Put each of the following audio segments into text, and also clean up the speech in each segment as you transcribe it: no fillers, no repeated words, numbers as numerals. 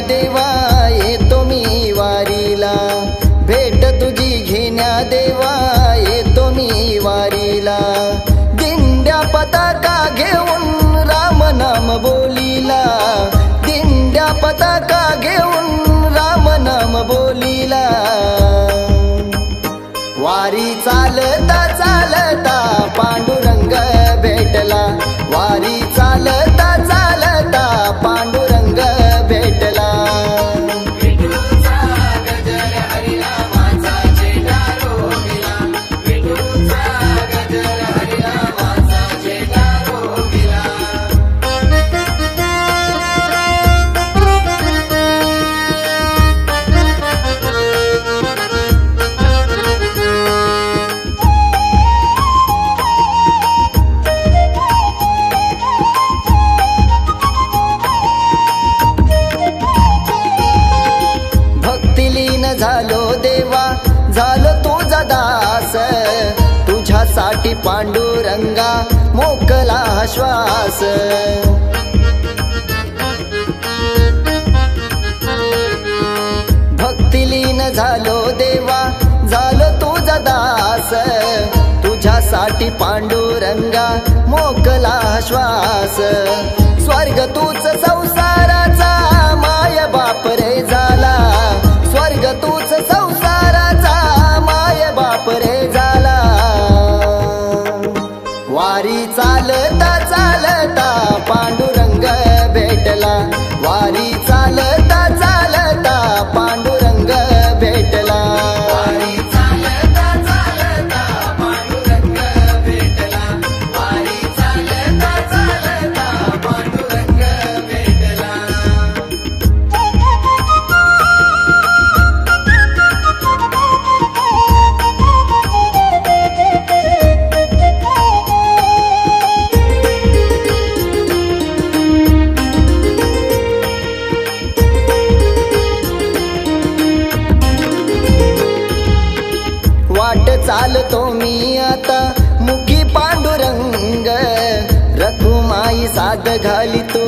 देवा येतो मी वारीला, भेट तुझी घेण्या देवा येतो मी वारीला। दिंड्या पताका घेऊन राम नाम बोलीला, दिंड्या पताका घेऊन राम नाम बोलीला। वारी चालता चालता पांडुरंग भेटला, वारी चालता चालता पांडुरंग भेटला। झालो देवा झालो तुझा दास, तुझ्यासाठी पांडुरंगा मोकला श्वास। भक्तिलीन झालो देवा झालो तुझा दास, तुझ्यासाठी पांडुरंगा मोकला श्वास। स्वर्ग तूच संसाराचा माय बाप रे झाला, स्वर्ग तूच संसाराचा माय बाप रे झाला। वारी चालता चालता पांडुरंग भेटला, वारी चालता चालता पांडुरंग भेटला। वारी चालता चालता पांडुरंग भेटला, वारी चालता चालता पांडुरंग भेटला। वाट चालतो मी आता मुखी पांडुरंग, रखुमाई साद घाली तू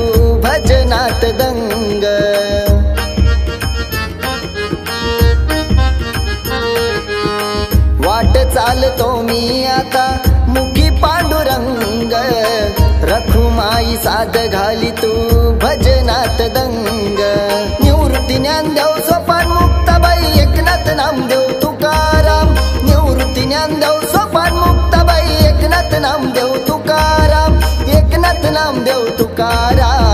भजनात दंग। वाट चालतो मी आता मुखी पांडुरंग, रखुमाई साद घाली तू भजनात दंग। निवृत्ती ज्ञानदेव सोपान मुक्ताबाई एकनाथ नामदेव तुकाराम, निवृत्ती ज्ञानदेव सोपान मुक्ताबाई एकनाथ नामदेव तुकाराम, एकनाथ नामदेव तुकाराम।